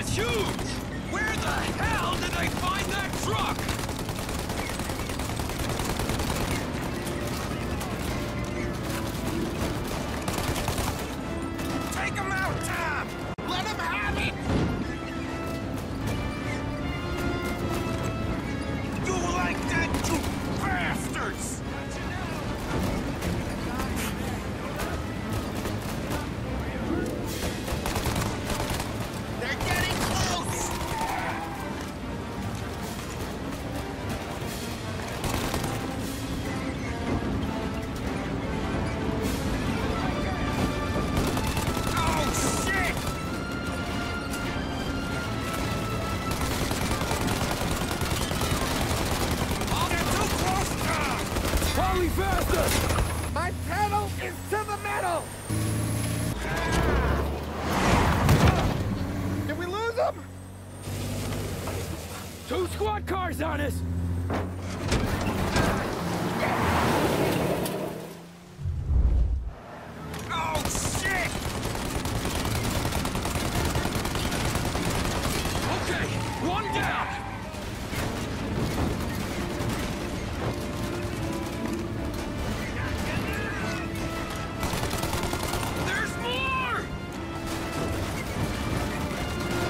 is huge! Where the hell did they find that truck? Take him out, Tom! Let him have it! You like that, you bastards! They're getting close! Oh, shit! Oh, they're too close, Tom! Probably faster! My pedal is to the metal! Did we lose them? 2 squad cars on us! Oh, shit! Okay, one down! There's more!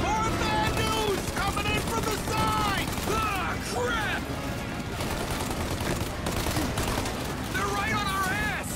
More bad news coming in from the side! Ah, crap! They're right on our ass!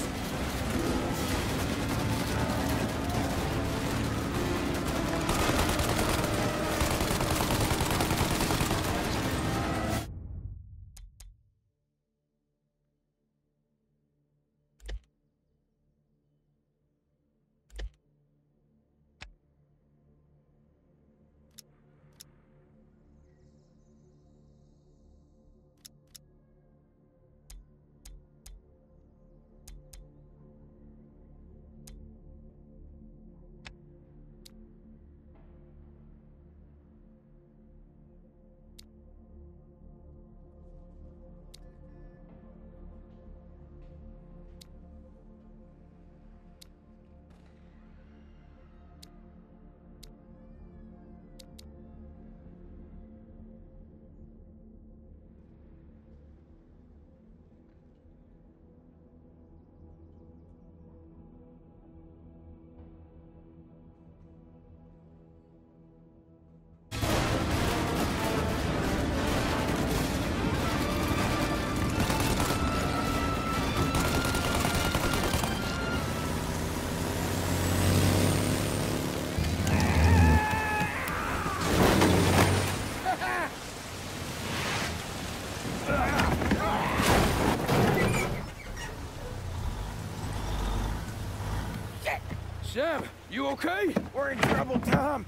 Sam, you okay? We're in trouble, Tom.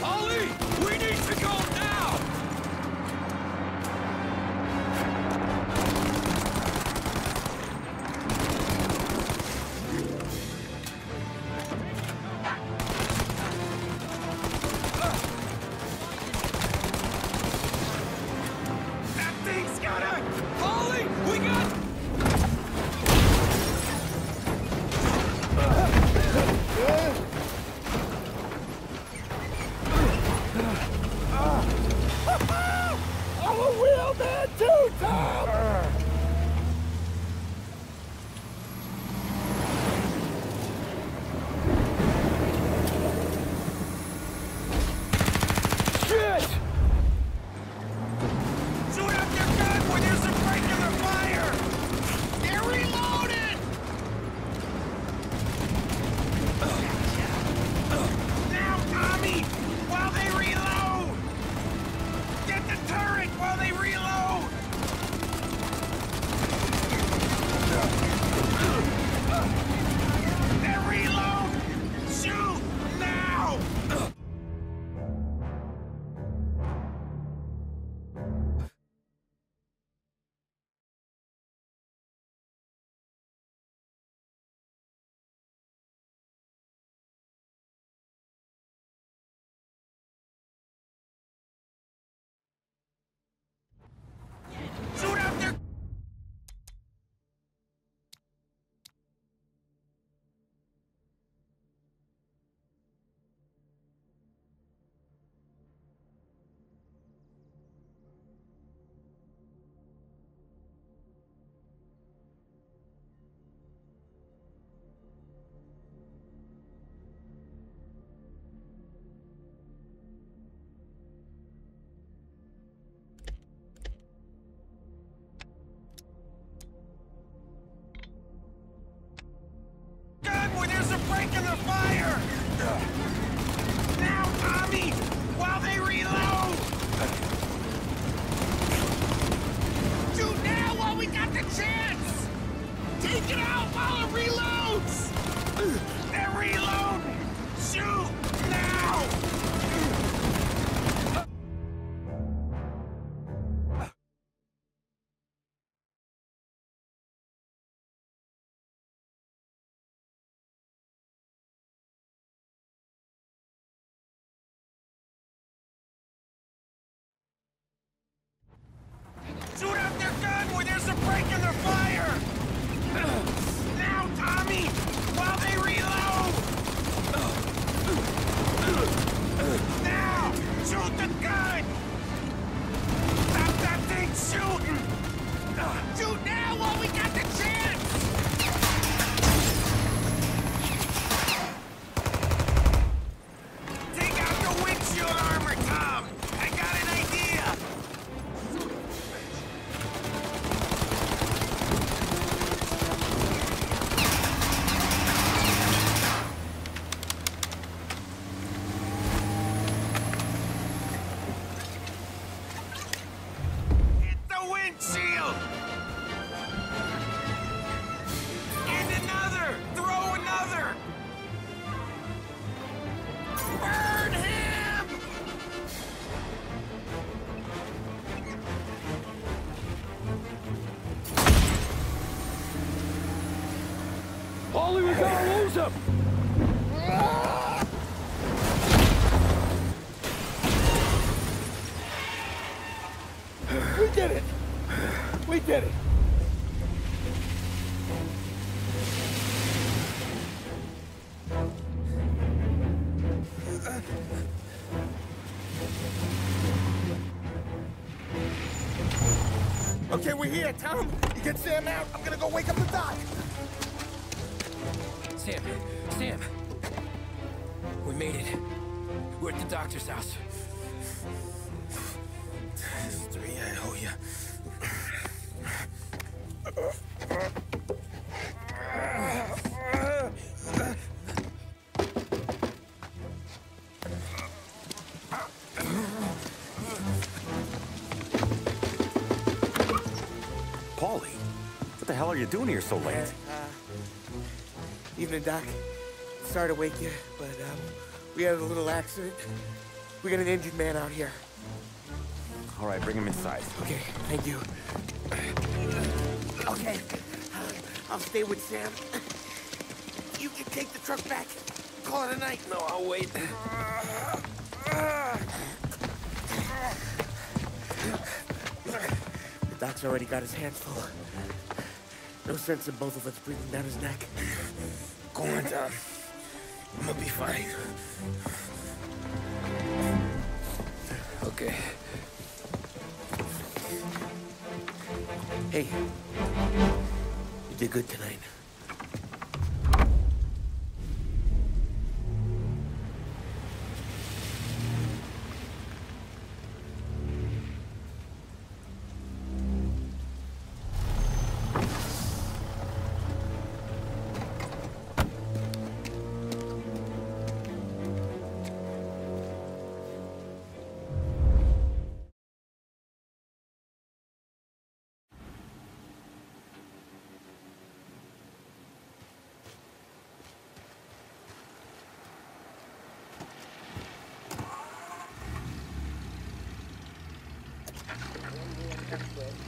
Ollie, we need to go now! While it reloads! They're reloading! Shoot! Now! Shoot out their gun where there's a break in their fire! Now, Tommy! While they reload! Now! Shoot the gun! Stop that thing shooting! Shoot now while we got the chance! Take out the windshield armor, Tom! I got an idea! Windshield! And another! Throw another! Burn him! Paulie, we gotta lose him! We did it! We did it! Okay, we're here, Tom. You get Sam out. I'm gonna go wake up the doc. Sam! We made it. We're at the doctor's house. This is 3, I owe you. Paulie, what the hell are you doing here so late? Evening, Doc. Sorry to wake you, but we had a little accident. We got an injured man out here. All right, bring him inside. Okay, thank you. Okay, I'll stay with Sam. You can take the truck back. Call it a night. No, I'll wait. The doc's already got his hands full. No sense in both of us breathing down his neck. Go on, Tom. I'm gonna be fine. Okay. Hey, you did good tonight.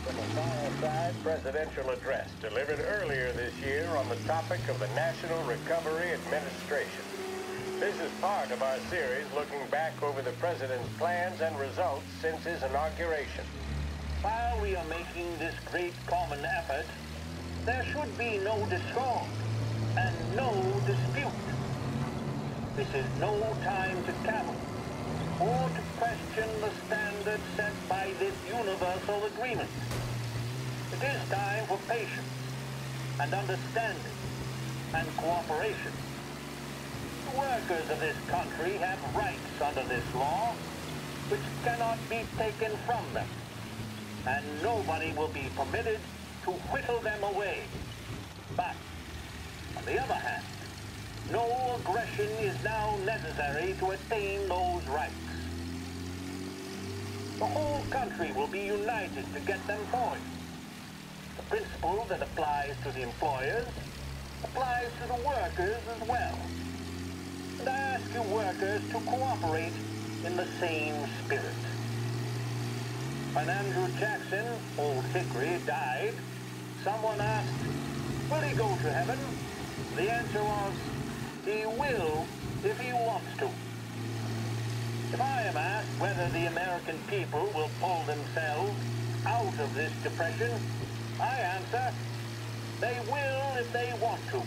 From a fireside presidential address delivered earlier this year on the topic of the National Recovery Administration. This is part of our series looking back over the president's plans and results since his inauguration. While we are making this great common effort, there should be no discord and no dispute. This is no time to cavil or to question the standards set by this universal agreement. It is time for patience and understanding and cooperation. The workers of this country have rights under this law which cannot be taken from them, and nobody will be permitted to whittle them away. But, on the other hand, no aggression is now necessary to attain those rights. The whole country will be united to get them forward. The principle that applies to the employers applies to the workers as well. And I ask you workers to cooperate in the same spirit. When Andrew Jackson, Old Hickory, died, someone asked, will he go to heaven? The answer was, he will if he wants to. If I am asked whether the American people will pull themselves out of this depression, I answer, they will if they want to.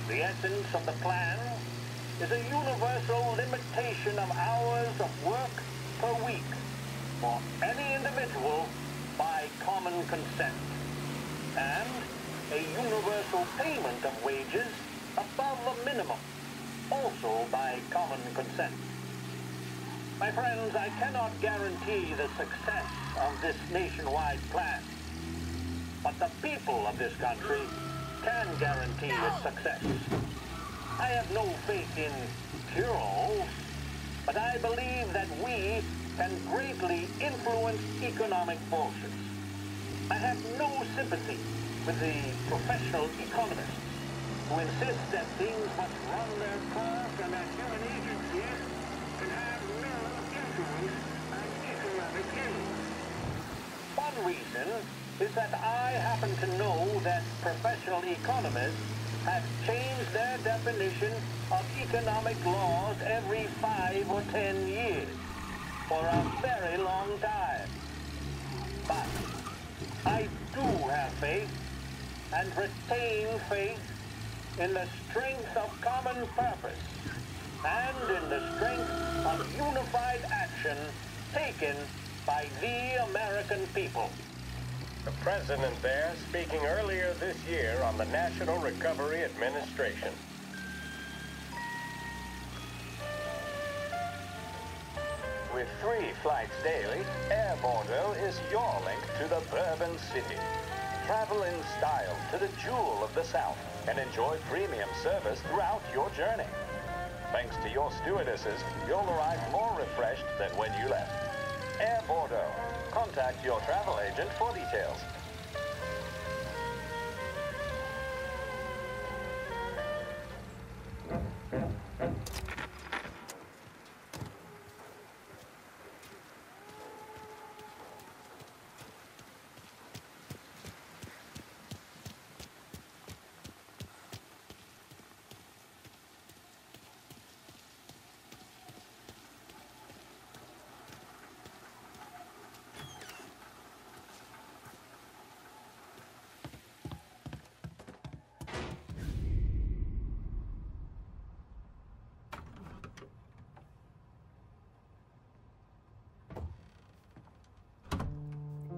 The essence of the plan is a universal limitation of hours of work per week for any individual by common consent, and a universal payment of wages above the minimum, also by common consent. My friends, I cannot guarantee the success of this nationwide plan, but the people of this country can guarantee its success. I have no faith in cure-alls, but I believe that we can greatly influence economic forces. I have no sympathy with the professional economists who insist that things must run their course and that human agencies can have no influence on economic ills. One reason is that I happen to know that professional economists have changed their definition of economic laws every 5 or 10 years for a very long time. But I do have faith and retain faith in the strength of common purpose and in the strength of unified action taken by the American people. The president there speaking earlier this year on the National Recovery Administration. With 3 flights daily, Air Bordeaux is your link to the Bourbon City. Travel in style to the jewel of the South and enjoy premium service throughout your journey. Thanks to your stewardesses, you'll arrive more refreshed than when you left. Air Bordeaux. Contact your travel agent for details.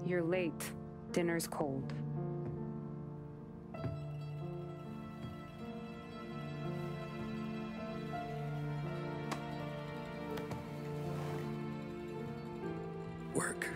You're late. Dinner's cold. Work.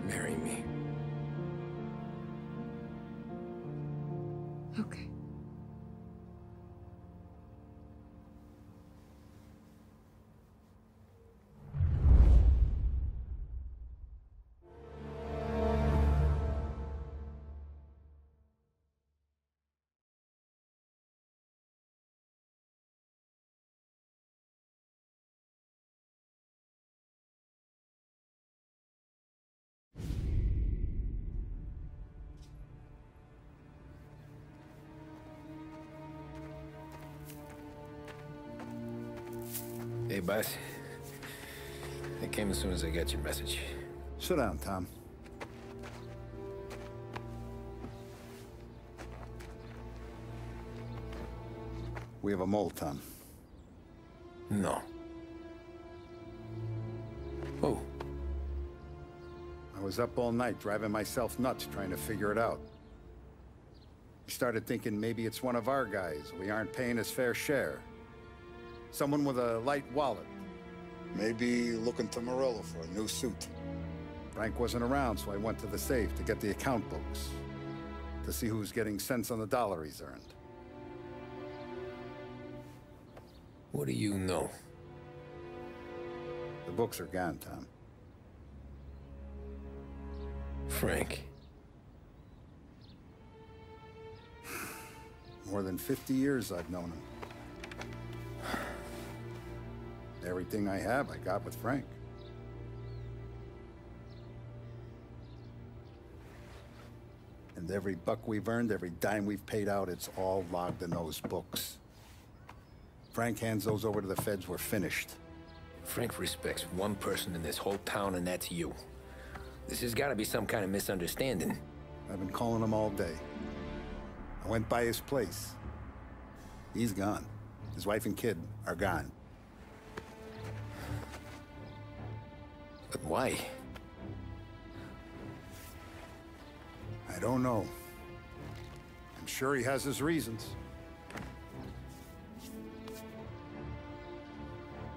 Marry me. Okay. Hey, boss. I came as soon as I got your message. Sit down, Tom. We have a mole, Tom. No. Oh. I was up all night driving myself nuts trying to figure it out. I started thinking maybe it's one of our guys. We aren't paying his fair share. Someone with a light wallet. Maybe looking to Morello for a new suit. Frank wasn't around, so I went to the safe to get the account books. To see who's getting cents on the dollar he's earned. What do you know? The books are gone, Tom. Frank. More than 50 years I've known him. Everything I have, I got with Frank. And every buck we've earned, every dime we've paid out, it's all logged in those books. Frank hands those over to the feds, we're finished. Frank respects one person in this whole town, and that's you. This has got to be some kind of misunderstanding. I've been calling him all day. I went by his place. He's gone. His wife and kid are gone. But why? I don't know. I'm sure he has his reasons.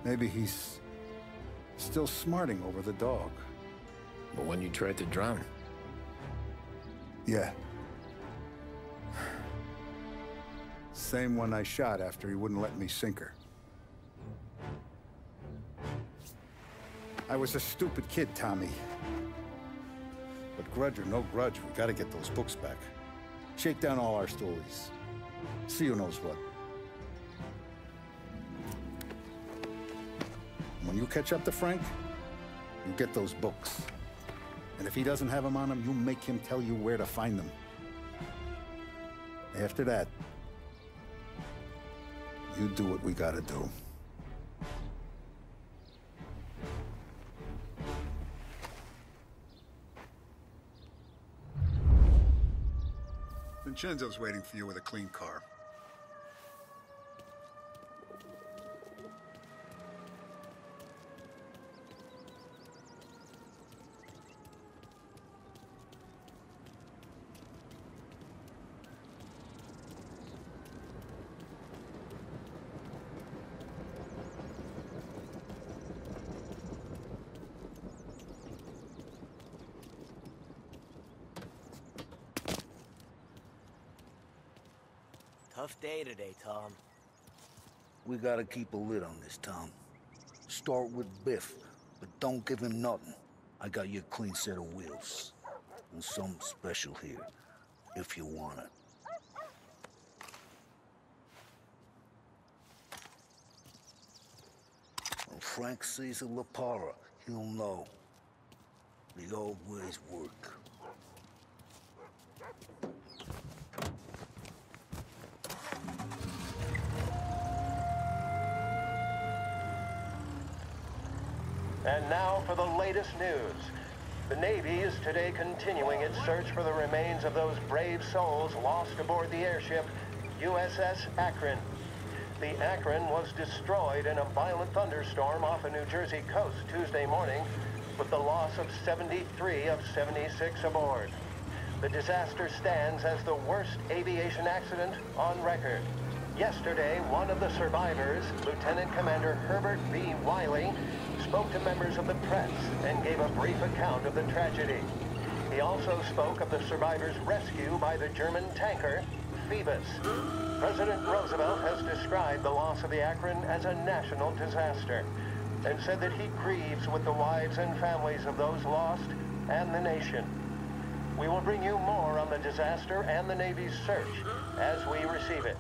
Maybe he's still smarting over the dog. The one you tried to drown? Yeah. Same one I shot after he wouldn't let me sink her. I was a stupid kid, Tommy. But grudge or no grudge, we gotta get those books back. Shake down all our stories. See who knows what. When you catch up to Frank, you get those books. And if he doesn't have them on him, you make him tell you where to find them. After that, you do what we gotta do. Vincenzo's waiting for you with a clean car. Tough day today, Tom. We gotta keep a lid on this town. Start with Biff, but don't give him nothing. I got you a clean set of wheels. And something special here, if you want it. When Frank sees a La Parra, he'll know. The old ways work. And now for the latest news. The Navy is today continuing its search for the remains of those brave souls lost aboard the airship USS Akron. The Akron was destroyed in a violent thunderstorm off the New Jersey coast Tuesday morning, with the loss of 73 of 76 aboard. The disaster stands as the worst aviation accident on record. Yesterday, one of the survivors, Lieutenant Commander Herbert B. Wiley, spoke to members of the press and gave a brief account of the tragedy. He also spoke of the survivors' rescue by the German tanker, Phoebus. President Roosevelt has described the loss of the Akron as a national disaster and said that he grieves with the wives and families of those lost and the nation. We will bring you more on the disaster and the Navy's search as we receive it.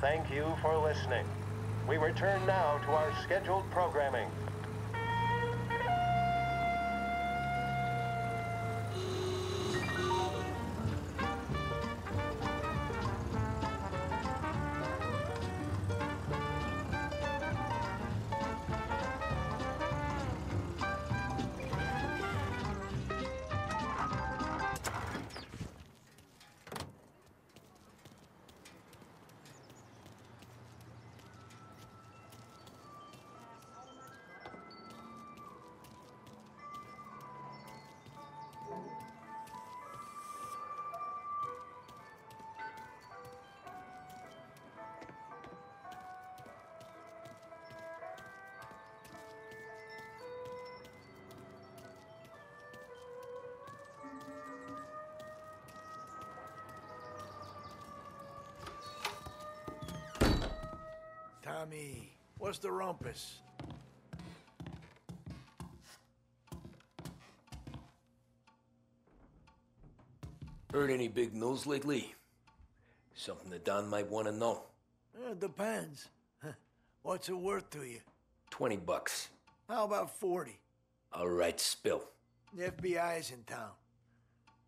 Thank you for listening. We return now to our scheduled programming. Tommy. What's the rumpus? Heard any big news lately? Something that Don might want to know. It depends. What's it worth to you? $20. How about 40? All right, spill. The FBI's in town.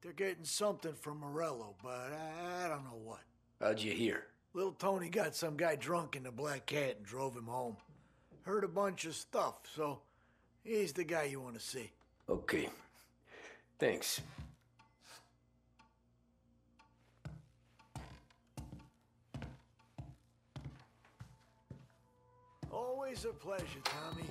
They're getting something from Morello, but I don't know what. How'd you hear? Little Tony got some guy drunk in the Black Cat and drove him home. Heard a bunch of stuff, so he's the guy you want to see. Okay. Thanks. Always a pleasure, Tommy.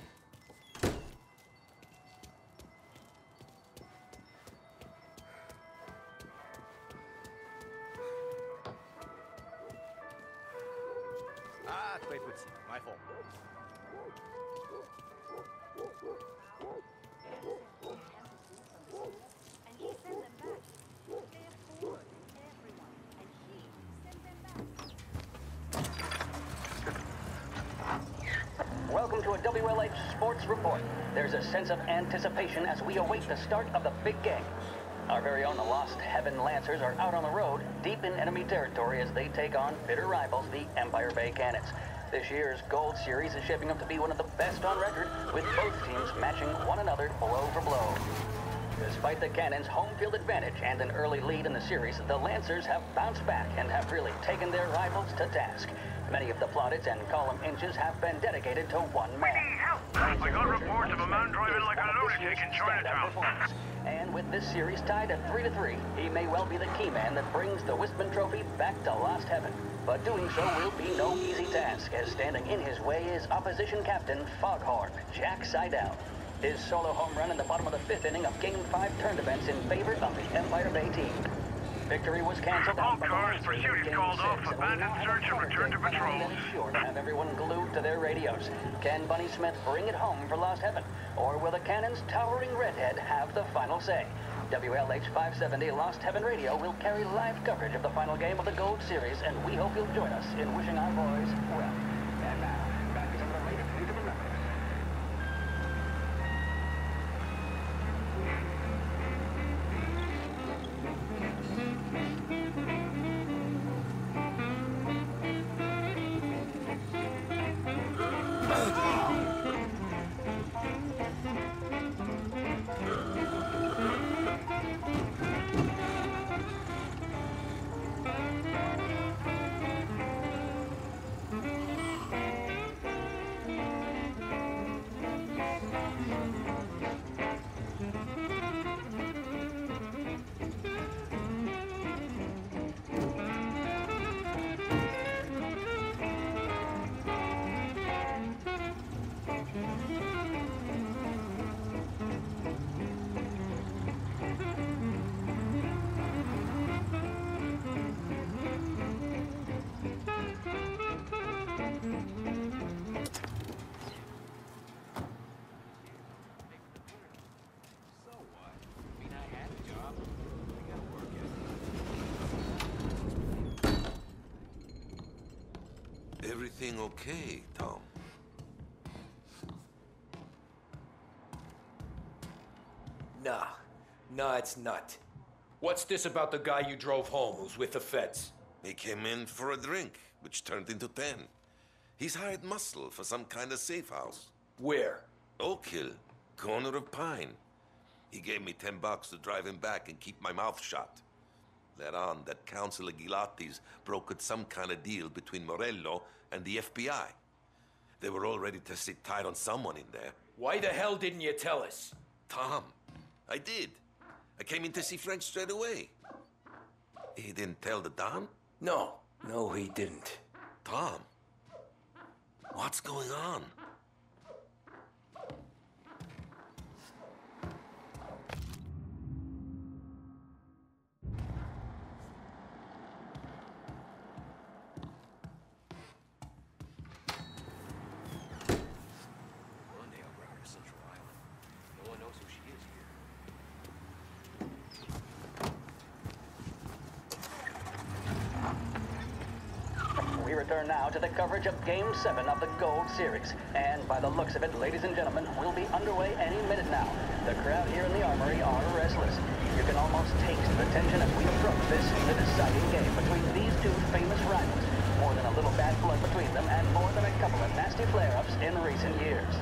Ah, 对不起, my fault. Welcome to a WLH Sports Report. There's a sense of anticipation as we await the start of the big game. Our very own Lost Heaven Lancers are out on the road, deep in enemy territory as they take on bitter rivals, the Empire Bay Cannons. This year's Gold Series is shaping up to be one of the best on record, with both teams matching one another blow for blow. Despite the Cannons' home field advantage and an early lead in the series, the Lancers have bounced back and have really taken their rivals to task. Many of the plaudits and column inches have been dedicated to one man. We need help! I got reports of a man driving like a lunatic in Chinatown. And with this series tied at 3-3, he may well be the key man that brings the Wistman Trophy back to Lost Heaven. But doing so will be no easy task, as standing in his way is opposition captain Foghorn, Jack Seidel. His solo home run in the bottom of the fifth inning of Game 5 turned events in favor of the Empire Bay team. Victory was canceled All out by the cars, Lancers pursuit in is called Game off. 6, and we Abandoned now have search a and coverage return to that patrol. is sure to have everyone glued to their radios. Can Bunny Smith bring it home for Lost Heaven? Or will the Cannon's towering redhead have the final say? WLH 570 Lost Heaven Radio will carry live coverage of the final game of the Gold Series, and we hope you'll join us in wishing our boys well. And now, back to some of the latest news of the record. Everything okay, Tom? Nah, it's not. What's this about the guy you drove home who's with the feds? He came in for a drink, which turned into 10. He's hired muscle for some kind of safe house. Where? Oak Hill, corner of Pine. He gave me $10 to drive him back and keep my mouth shut. Later on, that Councilor Gilatti's brokered some kind of deal between Morello and the FBI. They were all ready to sit tight on someone in there. Why the hell didn't you tell us? Tom, I did. I came in to see Frank straight away. He didn't tell the Don? No, he didn't. Tom, what's going on? return now to the coverage of Game 7 of the Gold Series. And by the looks of it, ladies and gentlemen, we'll be underway any minute now. The crowd here in the Armory are restless. You can almost taste the tension as we approach this, the deciding game between these two famous rivals. More than a little bad blood between them, and more than a couple of nasty flare-ups in recent years.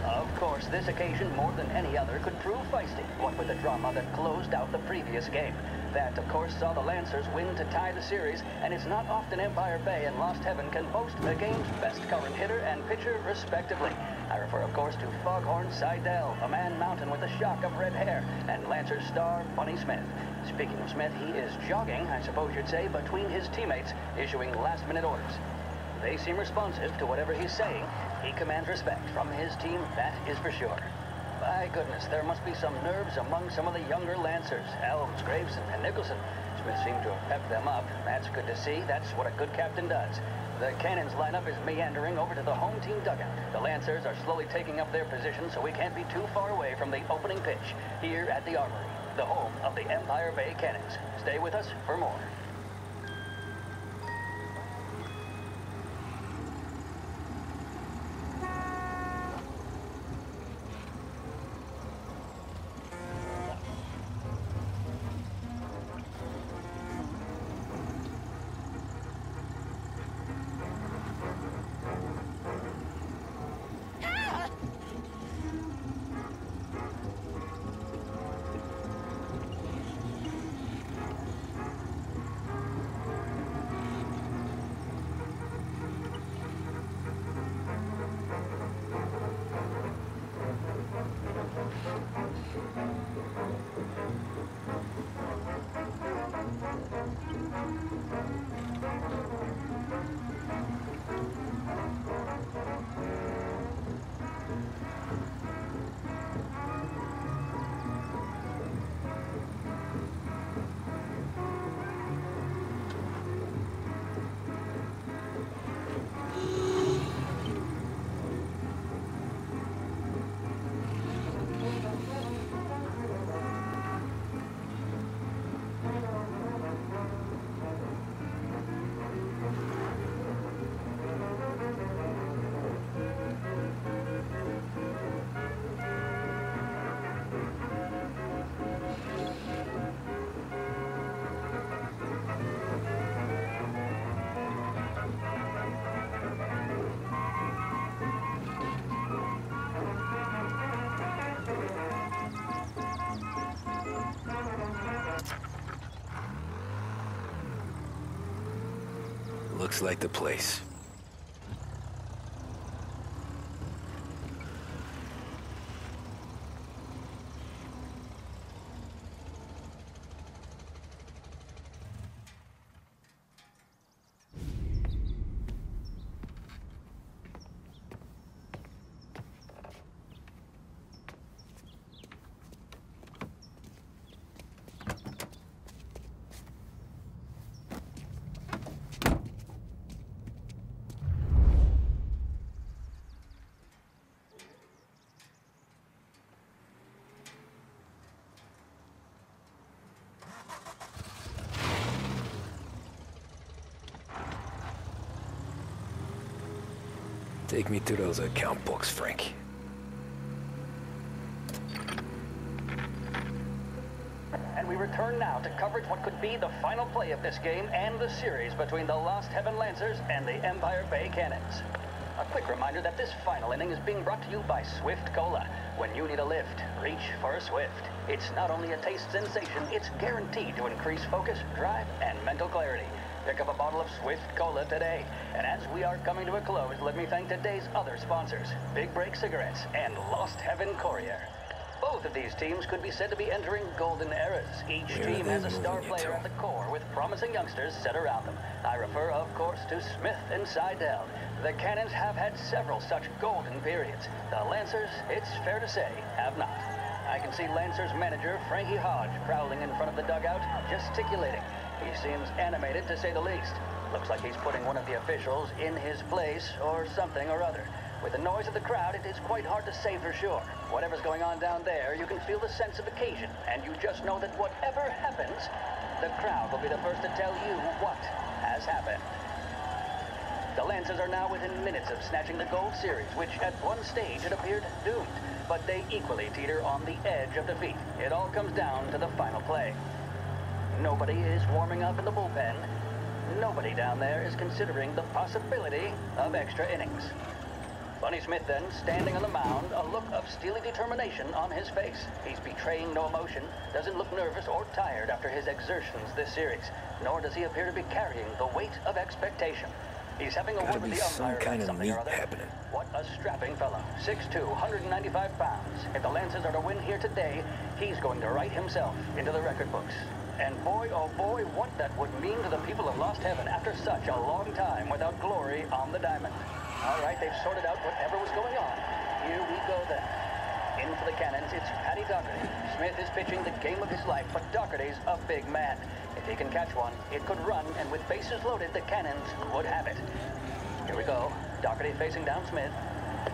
Of course, this occasion, more than any other, could prove feisty, what with the drama that closed out the previous game. That, of course, saw the Lancers win to tie the series, and it's not often Empire Bay and Lost Heaven can boast the game's best current hitter and pitcher, respectively. I refer, of course, to Foghorn Seidel, a man mountain with a shock of red hair, and Lancers star Bunny Smith. Speaking of Smith, he is jogging, I suppose you'd say, between his teammates, issuing last-minute orders. They seem responsive to whatever he's saying. He commands respect from his team, that is for sure. My goodness, there must be some nerves among some of the younger Lancers. Elms, Graves, and Nicholson. Smith seemed to have pepped them up. That's good to see. That's what a good captain does. The Cannons lineup is meandering over to the home team dugout. The Lancers are slowly taking up their position, so we can't be too far away from the opening pitch here at the Armory, the home of the Empire Bay Cannons. Stay with us for more. Looks like the place. Take me to those account books, Frank. And we return now to coverage what could be the final play of this game and the series between the Lost Heaven Lancers and the Empire Bay Cannons. A quick reminder that this final inning is being brought to you by Swift Cola. When you need a lift, reach for a Swift. It's not only a taste sensation, it's guaranteed to increase focus, drive, and mental clarity. Pick up a bottle of Swift Cola today. And as we are coming to a close, let me thank today's other sponsors, Big Break Cigarettes and Lost Heaven Courier. Both of these teams could be said to be entering golden eras. Each team has a star player at the core with promising youngsters set around them. I refer, of course, to Smith and Seidel. The Cannons have had several such golden periods. The Lancers, it's fair to say, have not. I can see Lancers manager Frankie Hodge prowling in front of the dugout, gesticulating. He seems animated, to say the least. Looks like he's putting one of the officials in his place, or something or other. With the noise of the crowd, it is quite hard to say for sure. Whatever's going on down there, you can feel the sense of occasion, and you just know that whatever happens, the crowd will be the first to tell you what has happened. The Lancers are now within minutes of snatching the Gold Series, which at one stage had appeared doomed. But they equally teeter on the edge of defeat. It all comes down to the final play. Nobody is warming up in the bullpen. Nobody down there is considering the possibility of extra innings. Bunny Smith then, standing on the mound, a look of steely determination on his face. He's betraying no emotion, doesn't look nervous or tired after his exertions this series, nor does he appear to be carrying the weight of expectation. He's having a word with the umpire about something or other. What a strapping fellow. 6'2", 195 pounds. If the Lancers are to win here today, he's going to write himself into the record books. And boy, oh boy, what that would mean to the people of Lost Heaven after such a long time without glory on the diamond. All right, they've sorted out whatever was going on. Here we go then. In for the Cannons, it's Paddy Doherty. Smith is pitching the game of his life, but Doherty's a big man. If he can catch one, it could run, and with bases loaded, the Cannons would have it. Here we go. Doherty facing down Smith.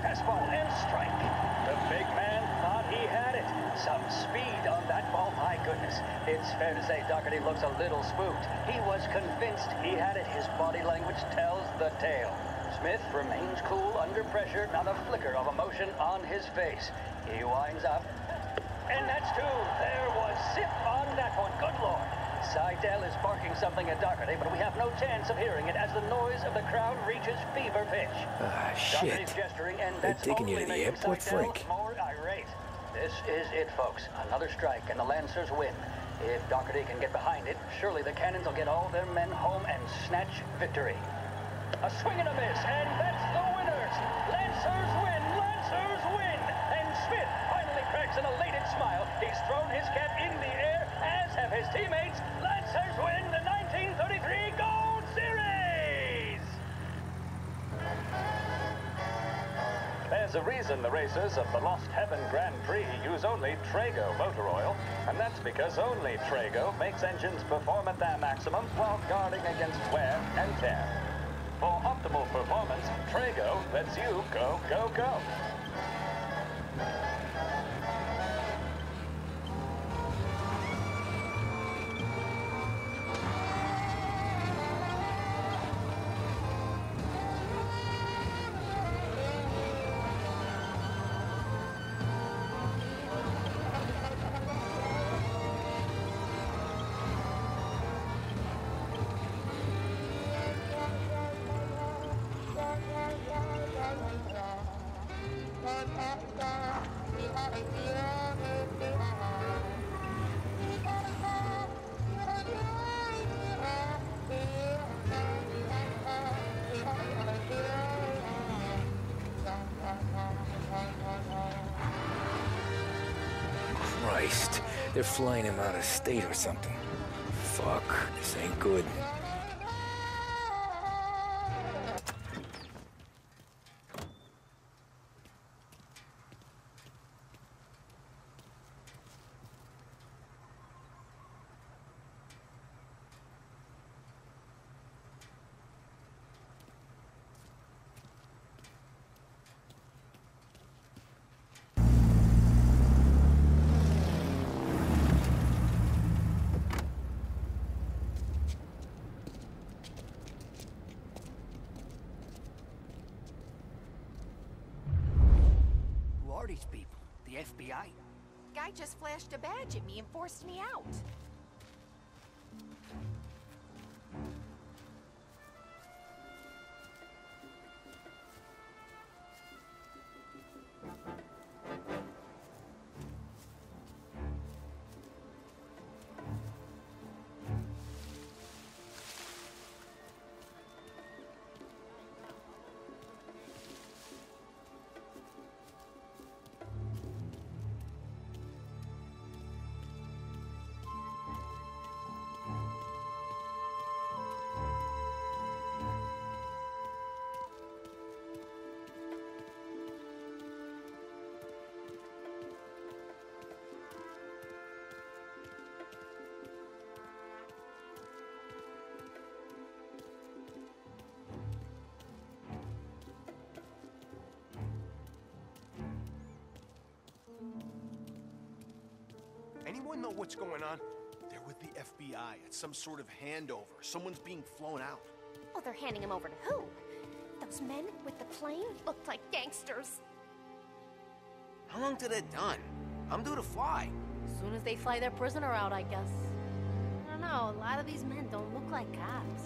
Fastball and strike. The big man thought he had it. Some speed on that ball, my goodness. It's fair to say Doherty looks a little spooked. He was convinced he had it. His body language tells the tale. Smith remains cool under pressure, not a flicker of emotion on his face. He winds up. And that's two. There was zip on that one. Good Lord. Seidel is barking something at Doherty, but we have no chance of hearing it as the noise of the crowd reaches fever pitch. Shit. Doherty's gesturing, and They're that's taking you only to the making airport, Seidel Frank. more irate. This is it, folks. Another strike, and the Lancers win. If Doherty can get behind it, surely the Cannons will get all their men home and snatch victory. A swing and a miss, and that's the winners! Lancers win! Lancers win! And Smith finally cracks an elated smile. He's thrown his cap in the air, as have his teammates. Lancers win the 1933 Gold Series! There's a reason the racers of the Lost Heaven Grand Prix use only Trago motor oil, and that's because only Trago makes engines perform at their maximum while guarding against wear and tear. For optimal performance, Trago lets you go, go, go. Christ, they're flying him out of state or something. Fuck, this ain't good. These people, the FBI. Guy just flashed a badge at me and forced me out. Anyone know what's going on? They're with the FBI. It's some sort of handover. Someone's being flown out. Oh, they're handing him over to who? Those men with the plane looked like gangsters. How long till they're done? I'm due to fly. As soon as they fly their prisoner out, I guess. I don't know, a lot of these men don't look like cops.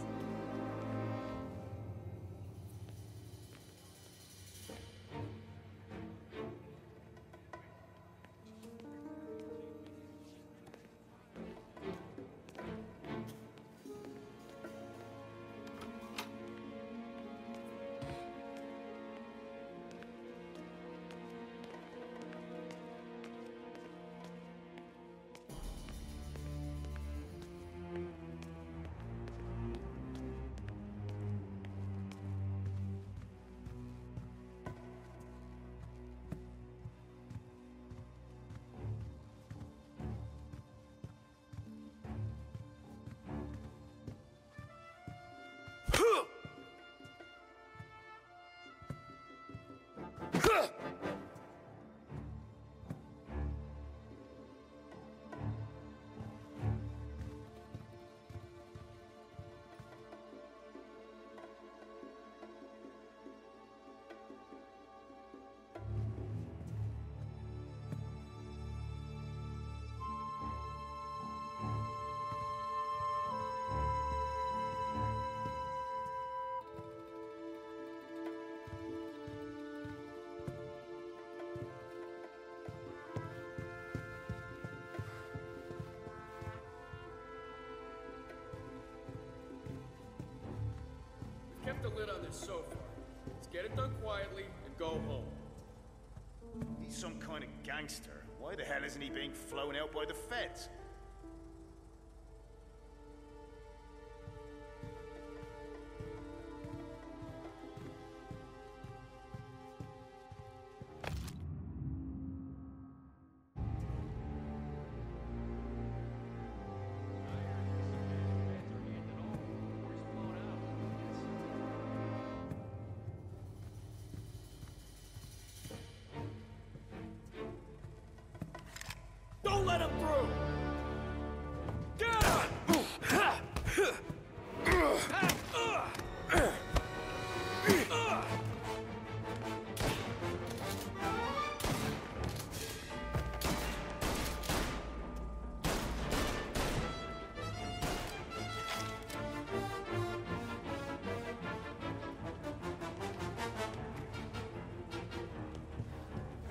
Kept the lid on this so far. Let's get it done quietly and go home. He's some kind of gangster. Why the hell isn't he being flown out by the feds? Don't let him through! Get him!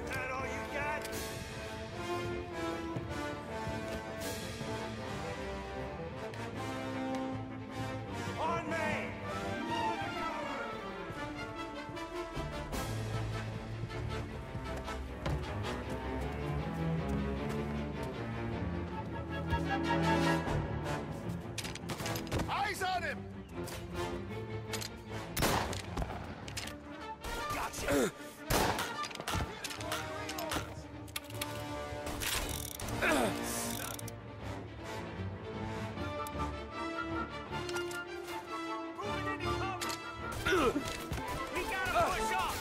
That all you got? On me! Eyes on him! Gotcha! We gotta push up!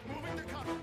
Moving to cover.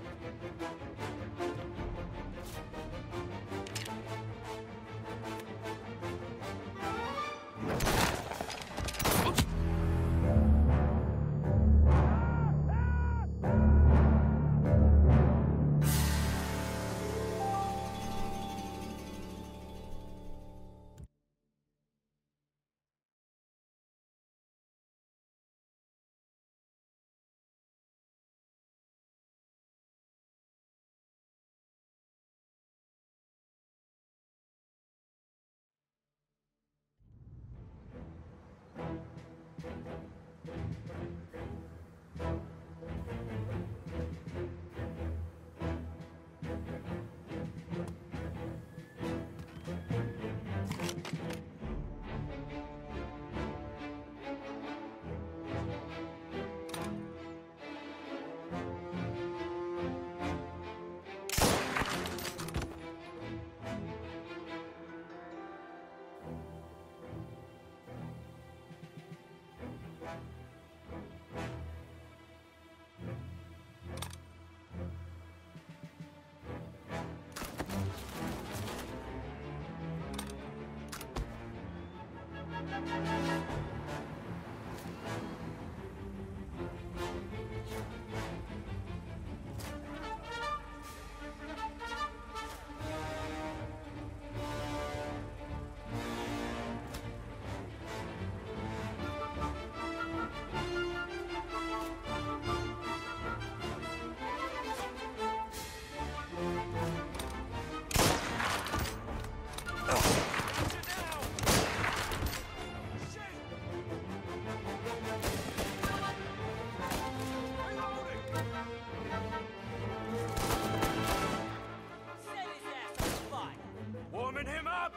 Warming him up!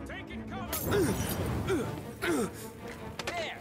Taking cover! There!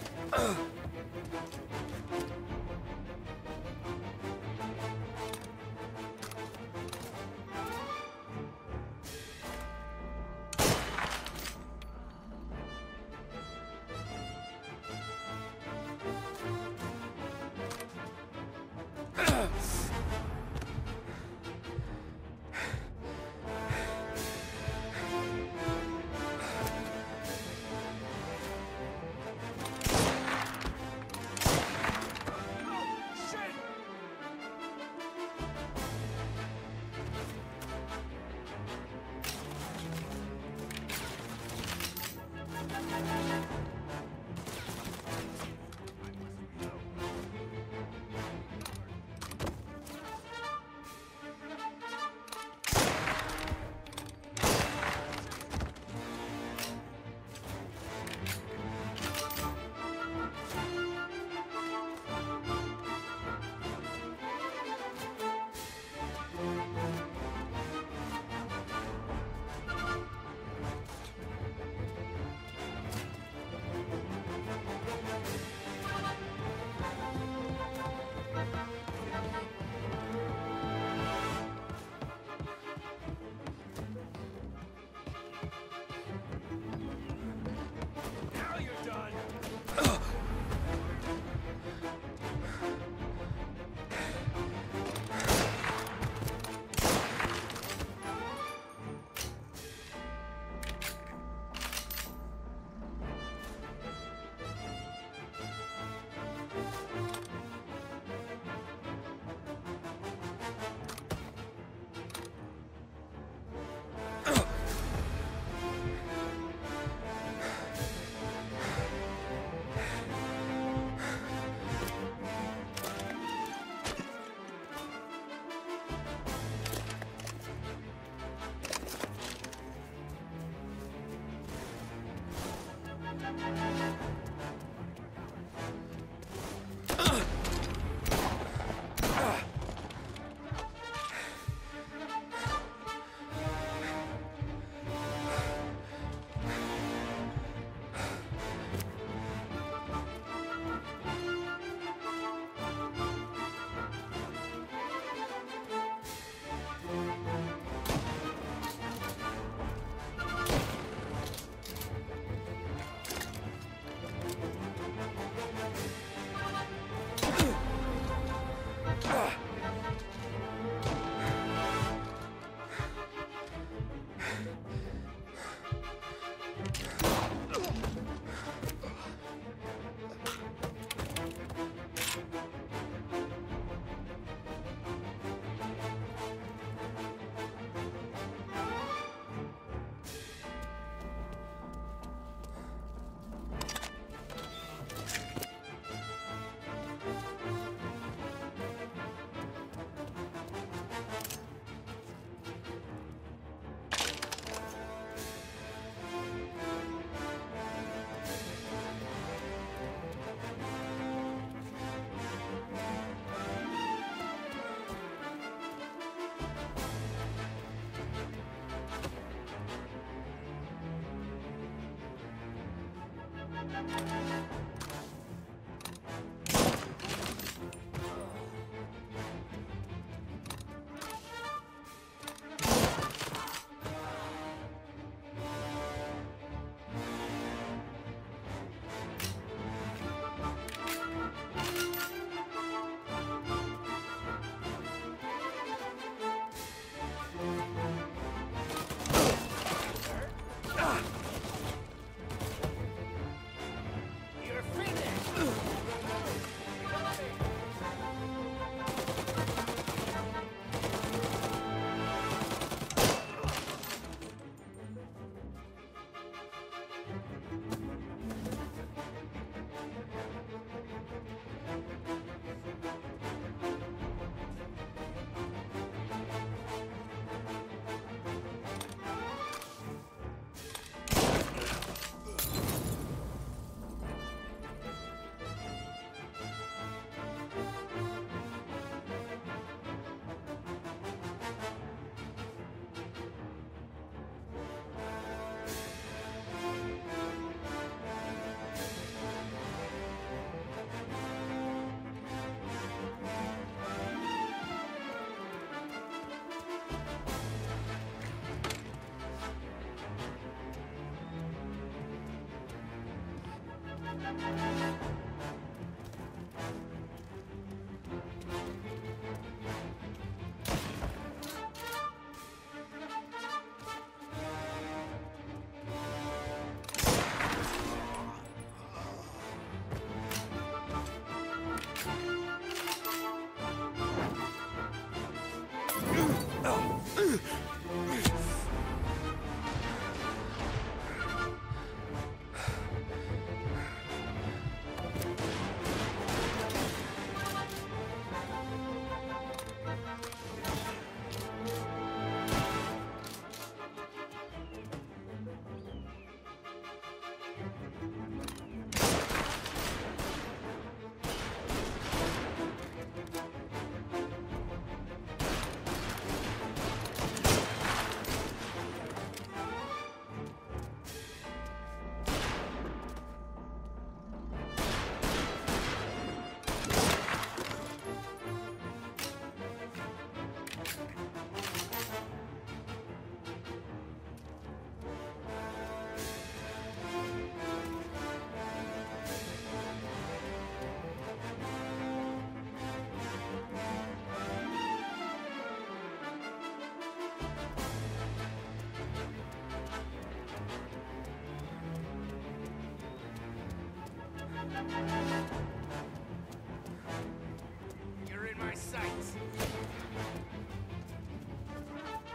You're in my sights.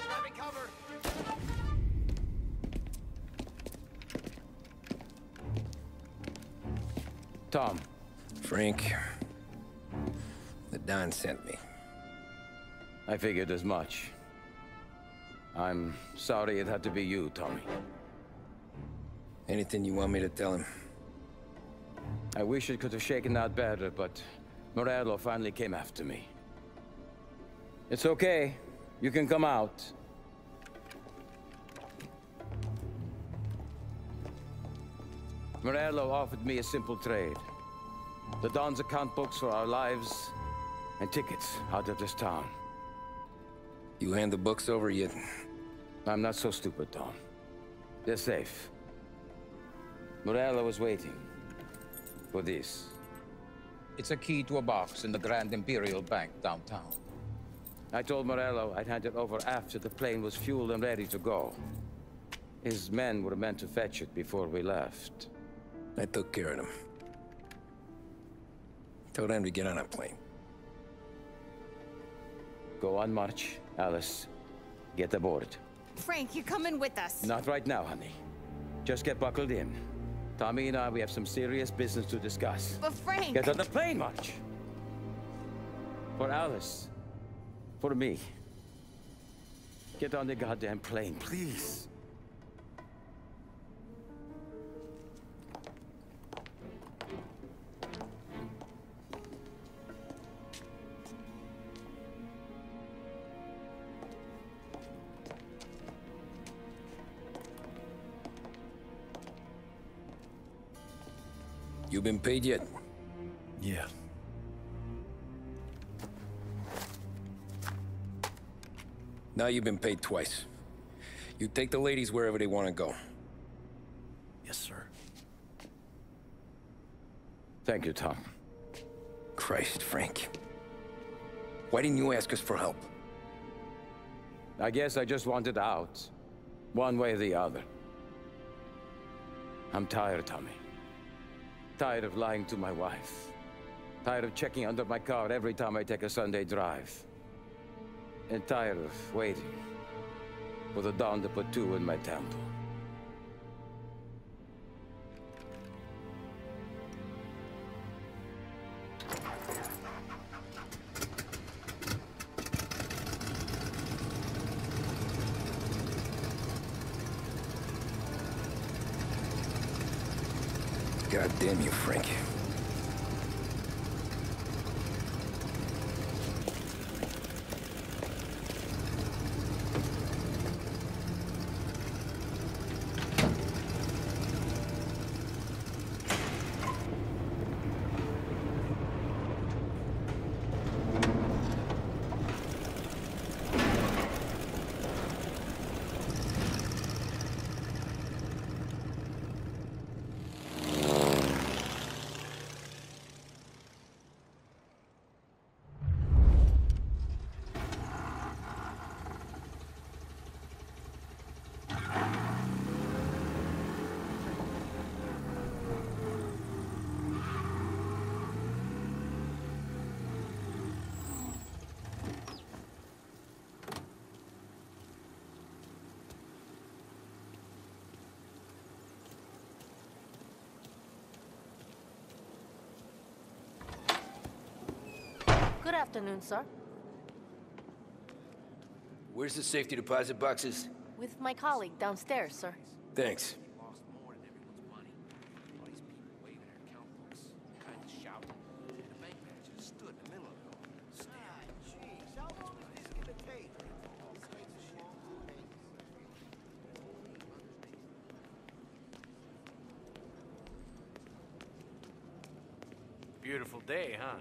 Let me cover. Tom. Frank. The Don sent me. I figured as much. I'm sorry it had to be you, Tommy. Anything you want me to tell him? I wish it could have shaken out better, but Morello finally came after me. It's okay. You can come out. Morello offered me a simple trade. The Don's account books for our lives and tickets out of this town. You hand the books over yet? I'm not so stupid, Don. They're safe. Morello was waiting for this. It's a key to a box in the Grand Imperial Bank downtown. I told Morello I'd hand it over after the plane was fueled and ready to go. His men were meant to fetch it before we left. I took care of them. Told them to get on a plane. Go on, march, Alice. Get aboard. Frank, you're coming with us. Not right now, honey. Just get buckled in. Tommy and I, we have some serious business to discuss. But Frank... Get on the plane, March! For Alice. For me. Get on the goddamn plane, please. You been paid yet? Yeah. Now you've been paid twice. You take the ladies wherever they want to go. Yes, sir. Thank you, Tom. Christ, Frank. Why didn't you ask us for help? I guess I just wanted out. One way or the other. I'm tired, Tommy. Tired of lying to my wife. Tired of checking under my car every time I take a Sunday drive. And tired of waiting for the dawn to put two in my temple. God damn you, Frank. Good afternoon, sir. Where's the safety deposit boxes? With my colleague downstairs, sir. Thanks. Beautiful day, huh?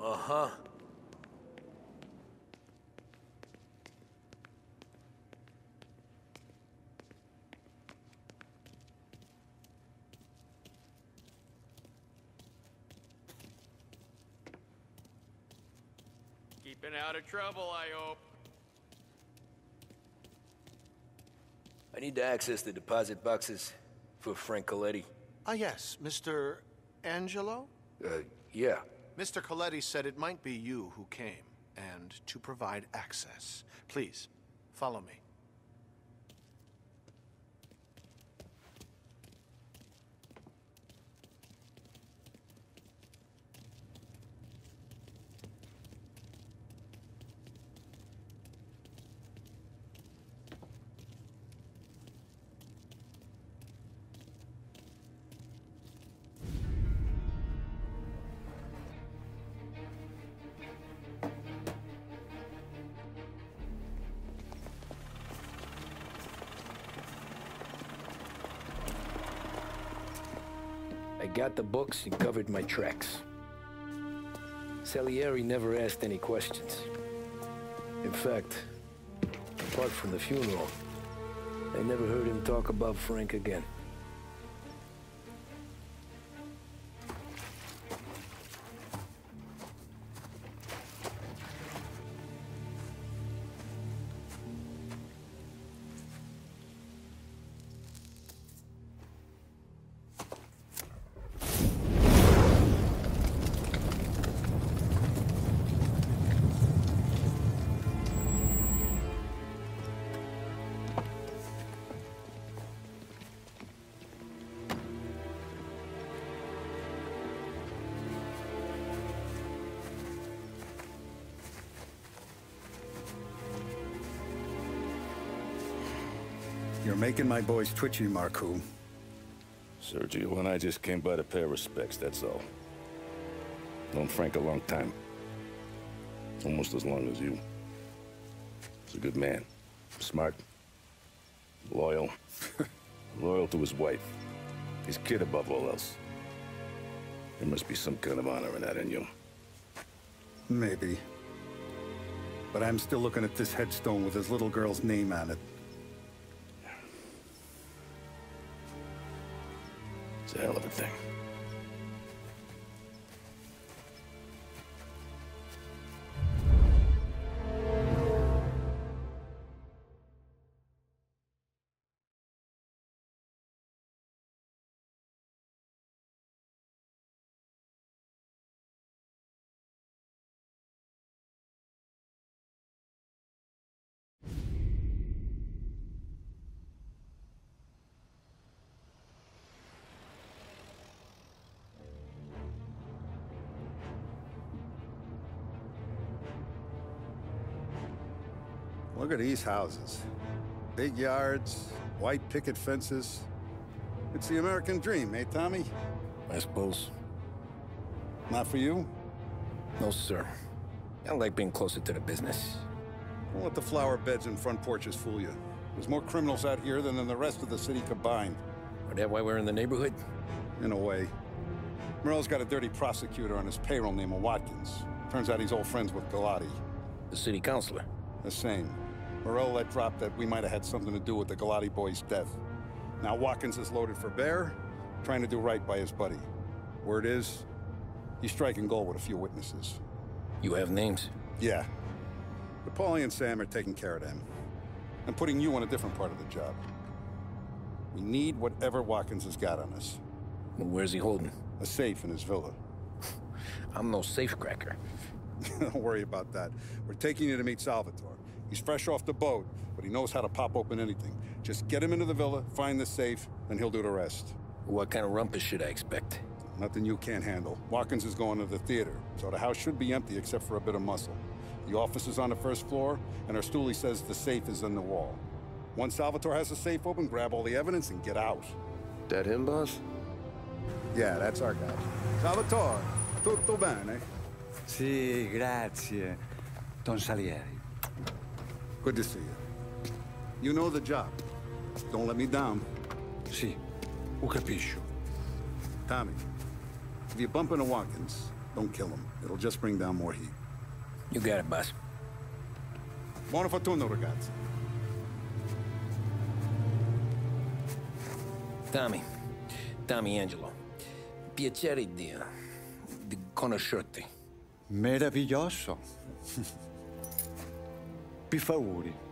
Uh-huh. Keeping out of trouble, I hope. I need to access the deposit boxes for Frank Coletti. Ah, yes, Mr. Angelo? Yeah. Mr. Coletti said it might be you who came, and to provide access. Please, follow me. I got the books and covered my tracks. Salieri never asked any questions. In fact, apart from the funeral, I never heard him talk about Frank again. You're making my boys twitchy, Marku. Sergio and I just came by to pay our respects, that's all. Known Frank a long time. Almost as long as you. He's a good man. Smart. Loyal. Loyal to his wife. His kid above all else. There must be some kind of honor in that in you. Maybe. But I'm still looking at this headstone with his little girl's name on it. It's a hell of a thing. Look at these houses. Big yards, white picket fences. It's the American dream, eh, Tommy? I suppose. Not for you? No, sir. I like being closer to the business. Don't let the flower beds and front porches fool you. There's more criminals out here than in the rest of the city combined. Is that why we're in the neighborhood? In a way. Morell's got a dirty prosecutor on his payroll named Watkins. Turns out he's old friends with Galati. The city councilor? The same. Morell let drop that we might have had something to do with the Galati boy's death. Now Watkins is loaded for bear, trying to do right by his buddy. Word is, he's striking gold with a few witnesses. You have names? Yeah. But Paulie and Sam are taking care of them. I'm putting you on a different part of the job. We need whatever Watkins has got on us. Well, where's he holding? A safe in his villa. I'm no safecracker. Don't worry about that. We're taking you to meet Salvatore. He's fresh off the boat, but he knows how to pop open anything. Just get him into the villa, find the safe, and he'll do the rest. What kind of rumpus should I expect? Nothing you can't handle. Watkins is going to the theater, so the house should be empty except for a bit of muscle. The office is on the first floor, and our stoolie says the safe is in the wall. Once Salvatore has the safe open, grab all the evidence and get out. That him, boss? Yeah, that's our guy. Salvatore, tutto bene? Sì, grazie, Don Salieri. Good to see you. You know the job. Don't let me down. Sì, ho capisco. Tommy, if you bump into Watkins, don't kill him. It'll just bring down more heat. You got it, boss. Buona fortuna, ragazzi. Tommy Angelo. Piacere di conoscerti. Meraviglioso. Per favore.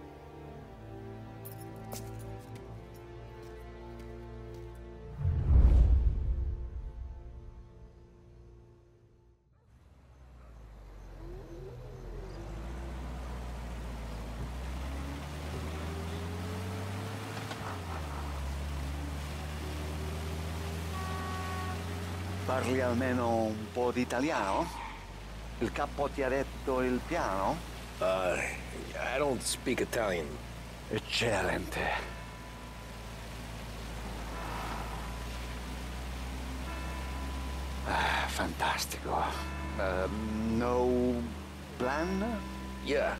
Parli almeno un po' di italiano? Il capo ti ha detto il piano? I don't speak Italian. Eccellente. Fantastico. No plan? Yeah,